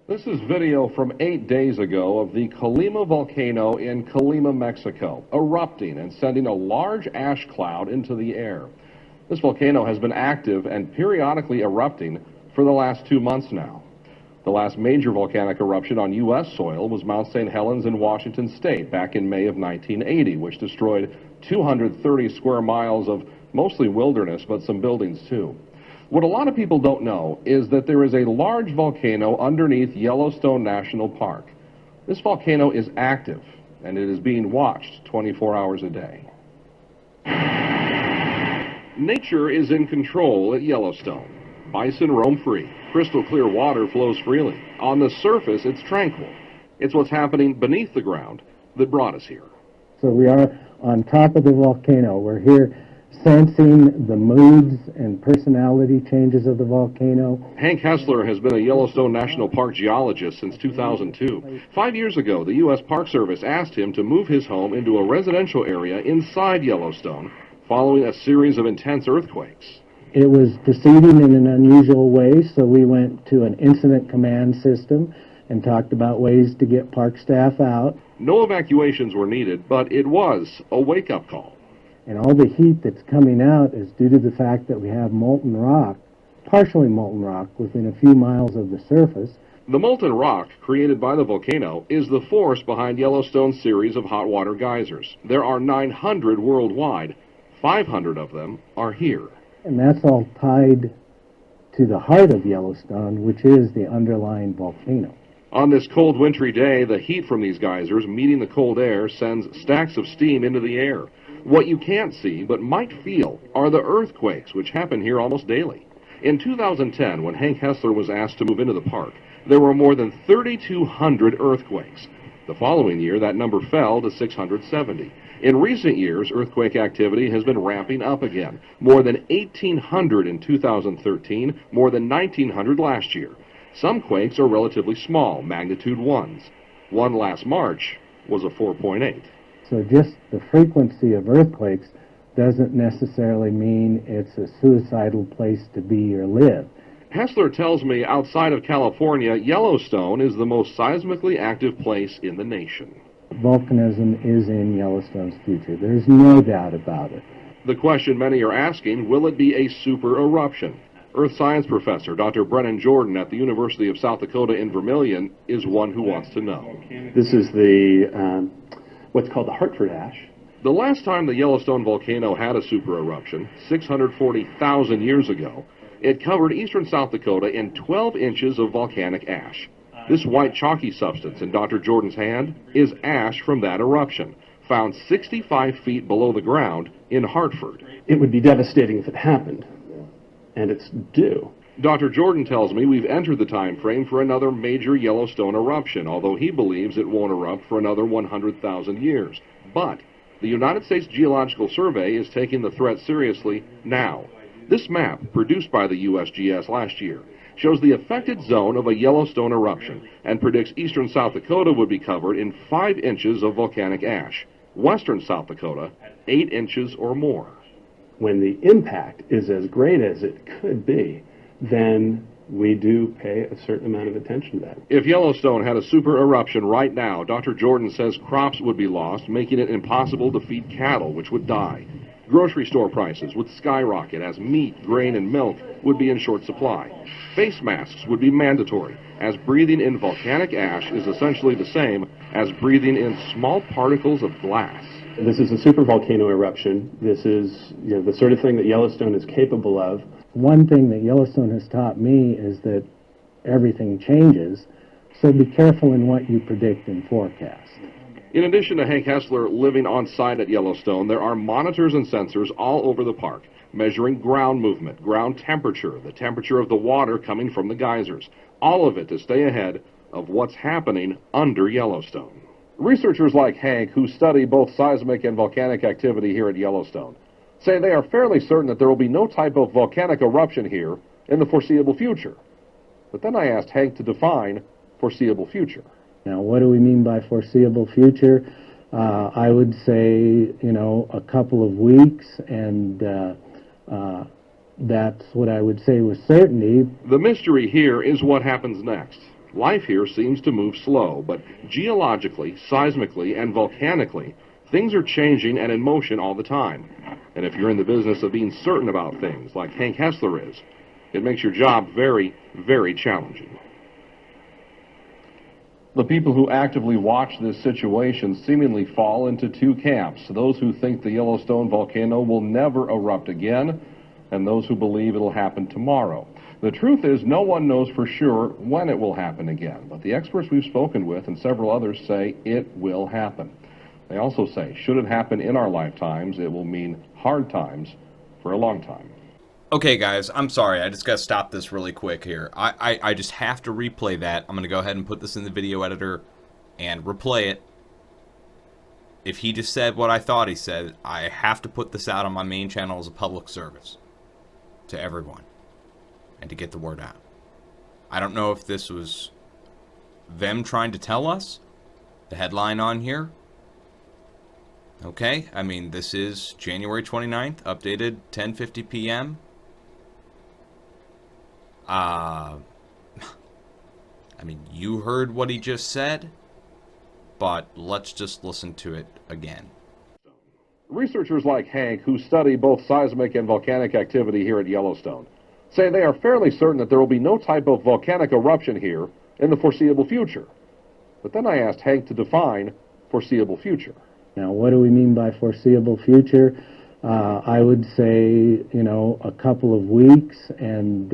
This is video from 8 days ago of the Colima volcano in Colima, Mexico, erupting and sending a large ash cloud into the air. This volcano has been active and periodically erupting for the last 2 months now. The last major volcanic eruption on U.S. soil was Mount St. Helens in Washington State back in May of 1980, which destroyed 230 square miles of mostly wilderness, but some buildings too. What a lot of people don't know is that there is a large volcano underneath Yellowstone National Park. This volcano is active, and it is being watched 24 hours a day. Nature is in control at Yellowstone. Bison roam free. Crystal clear water flows freely. On the surface, it's tranquil. It's what's happening beneath the ground that brought us here. So we are on top of the volcano. We're here sensing the moods and personality changes of the volcano. Hank Hessler has been a Yellowstone National Park geologist since 2002. 5 years ago, the U.S. Park Service asked him to move his home into a residential area inside Yellowstone following a series of intense earthquakes. It was proceeding in an unusual way, so we went to an incident command system and talked about ways to get park staff out. No evacuations were needed, but it was a wake-up call. And all the heat that's coming out is due to the fact that we have molten rock, partially molten rock, within a few miles of the surface. The molten rock created by the volcano is the force behind Yellowstone's series of hot water geysers. There are 900 worldwide. 500 of them are here. And that's all tied to the heart of Yellowstone, which is the underlying volcano. On this cold wintry day, the heat from these geysers meeting the cold air sends stacks of steam into the air. What you can't see but might feel are the earthquakes, which happen here almost daily. In 2010, when Hank Hessler was asked to move into the park, there were more than 3,200 earthquakes. The following year, that number fell to 670. In recent years, earthquake activity has been ramping up again. More than 1,800 in 2013, more than 1,900 last year. Some quakes are relatively small, magnitude 1s. One last March was a 4.8. So just the frequency of earthquakes doesn't necessarily mean it's a suicidal place to be or live. Hessler tells me outside of California, Yellowstone is the most seismically active place in the nation. Volcanism is in Yellowstone's future. There's no doubt about it. The question many are asking, will it be a super eruption? Earth science professor Dr. Brennan Jordan at the University of South Dakota in Vermilion is one who wants to know. This is the what's called the Hartford ash. The last time the Yellowstone volcano had a super eruption, 640,000 years ago, it covered eastern South Dakota in 12 inches of volcanic ash. This white chalky substance in Dr. Jordan's hand is ash from that eruption, found 65 feet below the ground in Hartford. It would be devastating if it happened, and it's due. Dr. Jordan tells me we've entered the time frame for another major Yellowstone eruption, although he believes it won't erupt for another 100,000 years. But the United States Geological Survey is taking the threat seriously now. This map, produced by the USGS last year, shows the affected zone of a Yellowstone eruption and predicts eastern South Dakota would be covered in 5 inches of volcanic ash. Western South Dakota, 8 inches or more. When the impact is as great as it could be, then we do pay a certain amount of attention to that. If Yellowstone had a super eruption right now, Dr. Jordan says crops would be lost, making it impossible to feed cattle, which would die. Grocery store prices would skyrocket as meat, grain, and milk would be in short supply. Face masks would be mandatory, as breathing in volcanic ash is essentially the same as breathing in small particles of glass. This is a supervolcano eruption. This is the sort of thing that Yellowstone is capable of. One thing that Yellowstone has taught me is that everything changes, so be careful in what you predict and forecast. In addition to Hank Hessler living on site at Yellowstone, there are monitors and sensors all over the park, measuring ground movement, ground temperature, the temperature of the water coming from the geysers, all of it to stay ahead of what's happening under Yellowstone. Researchers like Hank, who study both seismic and volcanic activity here at Yellowstone, say they are fairly certain that there will be no type of volcanic eruption here in the foreseeable future. But then I asked Hank to define foreseeable future. Now, what do we mean by foreseeable future? I would say, a couple of weeks, and that's what I would say with certainty. The mystery here is what happens next. Life here seems to move slow, but geologically, seismically, and volcanically, things are changing and in motion all the time. And if you're in the business of being certain about things, like Hank Hessler is, it makes your job very, very challenging. The people who actively watch this situation seemingly fall into two camps: those who think the Yellowstone volcano will never erupt again, and those who believe it'll happen tomorrow. The truth is, no one knows for sure when it will happen again, but the experts we've spoken with and several others say it will happen. They also say, should it happen in our lifetimes, it will mean hard times for a long time. Okay, guys, I'm sorry. I just got to stop this really quick here. I just have to replay that. I'm going to go ahead and put this in the video editor and replay it. If he just said what I thought he said, I have to put this out on my main channel as a public service to everyone and to get the word out. I don't know if this was them trying to tell us, the headline on here. Okay, I mean, this is January 29th, updated 10:50 p.m. I mean, you heard what he just said, but let's just listen to it again. Researchers like Hank, who study both seismic and volcanic activity here at Yellowstone, say they are fairly certain that there will be no type of volcanic eruption here in the foreseeable future. But then I asked Hank to define foreseeable future. Now, what do we mean by foreseeable future? I would say, a couple of weeks, and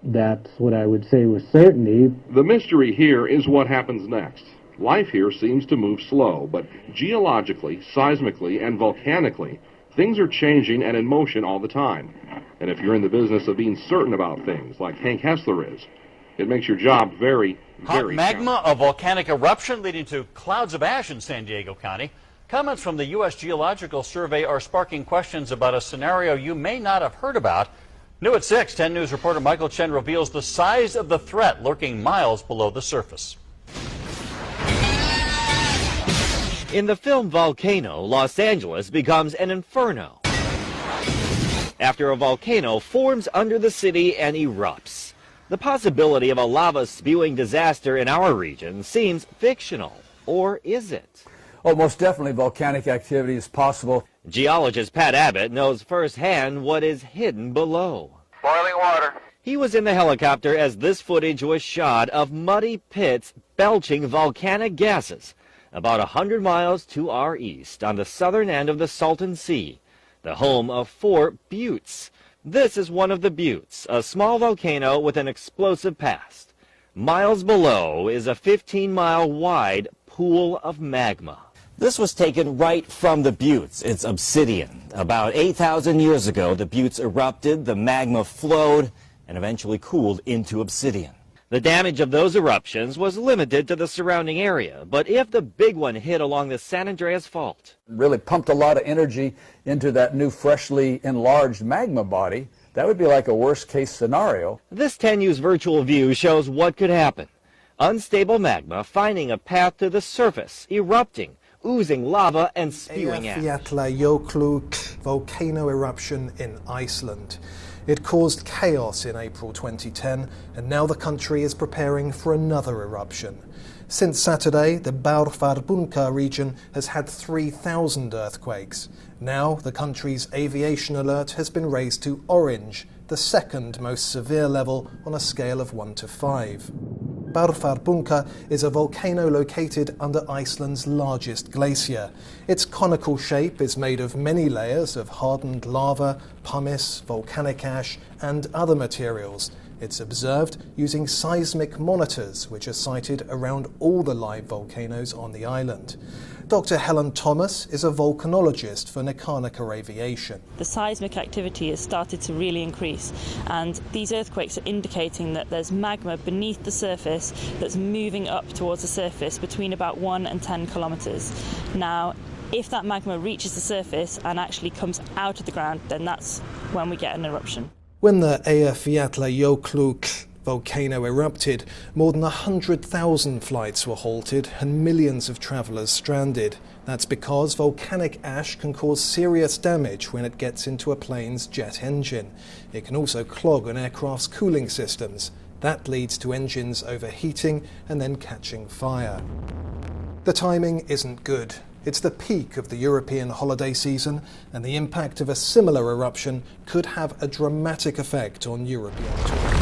that's what I would say with certainty. The mystery here is what happens next. Life here seems to move slow, but geologically, seismically, and volcanically, things are changing and in motion all the time. And if you're in the business of being certain about things, like Hank Hessler is, it makes your job very, very hot magma, a volcanic eruption leading to clouds of ash in San Diego County. Comments from the U.S. Geological Survey are sparking questions about a scenario you may not have heard about. New at 6, 10 News reporter Michael Chen reveals the size of the threat lurking miles below the surface. In the film Volcano, Los Angeles becomes an inferno after a volcano forms under the city and erupts. The possibility of a lava-spewing disaster in our region seems fictional, or is it? Oh, most definitely volcanic activity is possible. Geologist Pat Abbott knows firsthand what is hidden below. Boiling water. He was in the helicopter as this footage was shot of muddy pits belching volcanic gases about 100 miles to our east on the southern end of the Salton Sea, the home of 4 buttes. This is one of the buttes, a small volcano with an explosive past. Miles below is a 15-mile wide pool of magma. This was taken right from the buttes. It's obsidian. About 8,000 years ago, the buttes erupted, the magma flowed, and eventually cooled into obsidian. The damage of those eruptions was limited to the surrounding area, but if the big one hit along the San Andreas Fault, Really pumped a lot of energy into that new freshly enlarged magma body, that would be like a worst-case scenario. this 10 News virtual view shows what could happen. Unstable magma finding a path to the surface, erupting, oozing lava and spewing ash. Eyjafjallajökull volcano eruption in Iceland. It caused chaos in April 2010, and now the country is preparing for another eruption. Since Saturday, the Bárðarbunga region has had 3,000 earthquakes. Now, the country's aviation alert has been raised to orange, the second most severe level on a scale of 1 to 5. Bárðarbunga is a volcano located under Iceland's largest glacier. Its conical shape is made of many layers of hardened lava, pumice, volcanic ash, and other materials. It's observed using seismic monitors, which are sited around all the live volcanoes on the island. Dr. Helen Thomas is a volcanologist for Nekanika Aviation. The seismic activity has started to really increase, and these earthquakes are indicating that there's magma beneath the surface that's moving up towards the surface between about 1 and 10 kilometres. Now, if that magma reaches the surface and actually comes out of the ground, then that's when we get an eruption. When the Eyjafjallajökull volcano erupted, more than 100,000 flights were halted and millions of travellers stranded. That's because volcanic ash can cause serious damage when it gets into a plane's jet engine. It can also clog an aircraft's cooling systems. That leads to engines overheating and then catching fire. The timing isn't good. It's the peak of the European holiday season, and the impact of a similar eruption could have a dramatic effect on European tourism.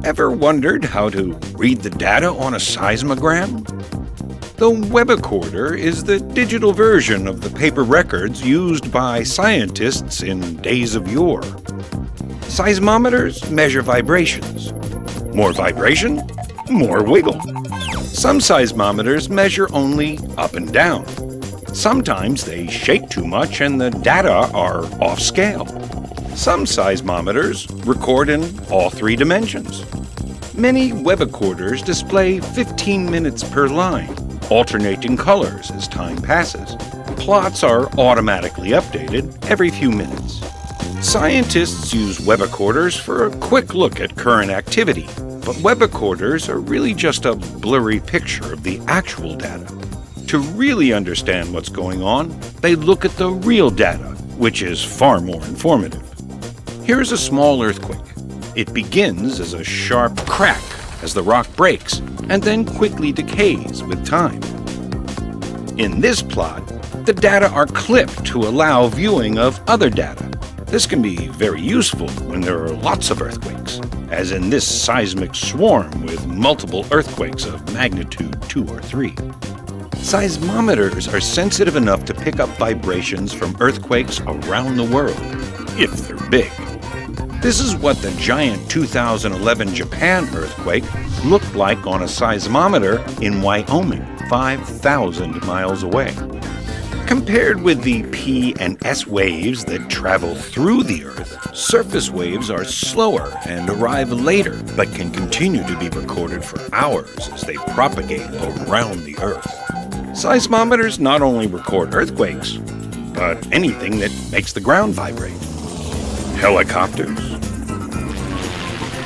Ever wondered how to read the data on a seismogram? The web recorder is the digital version of the paper records used by scientists in days of yore. Seismometers measure vibrations. More vibration, more wiggle. Some seismometers measure only up and down. Sometimes they shake too much and the data are off scale. Some seismometers record in all three dimensions. Many web recorders display 15 minutes per line, alternating colors as time passes. Plots are automatically updated every few minutes. Scientists use web recorders for a quick look at current activity, but web recorders are really just a blurry picture of the actual data. To really understand what's going on, they look at the real data, which is far more informative. Here's a small earthquake. It begins as a sharp crack as the rock breaks, and then quickly decays with time. In this plot, the data are clipped to allow viewing of other data. This can be very useful when there are lots of earthquakes, as in this seismic swarm with multiple earthquakes of magnitude 2 or 3. Seismometers are sensitive enough to pick up vibrations from earthquakes around the world, if they're big. This is what the giant 2011 Japan earthquake looked like on a seismometer in Wyoming, 5,000 miles away. Compared with the P and S waves that travel through the Earth, surface waves are slower and arrive later, but can continue to be recorded for hours as they propagate around the Earth. Seismometers not only record earthquakes, but anything that makes the ground vibrate. Helicopters,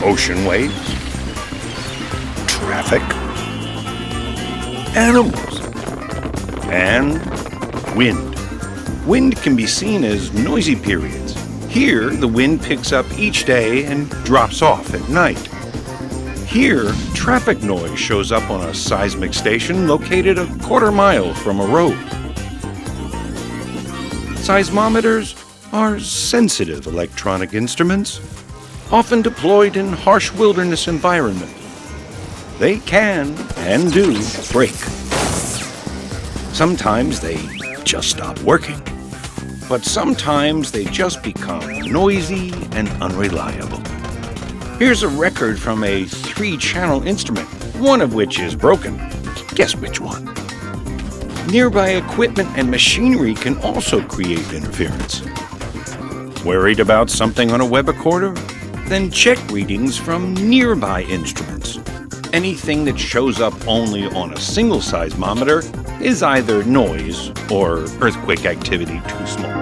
ocean waves, traffic, animals, and wind. Wind can be seen as noisy periods. Here, the wind picks up each day and drops off at night. Here, traffic noise shows up on a seismic station located a quarter mile from a road. Seismometers are sensitive electronic instruments, often deployed in harsh wilderness environments. They can, and do, break. Sometimes they just stop working, but sometimes they just become noisy and unreliable. Here's a record from a 3-channel instrument, one of which is broken. Guess which one? Nearby equipment and machinery can also create interference. Worried about something on a web recorder? Then check readings from nearby instruments. Anything that shows up only on a single seismometer is either noise or earthquake activity too small.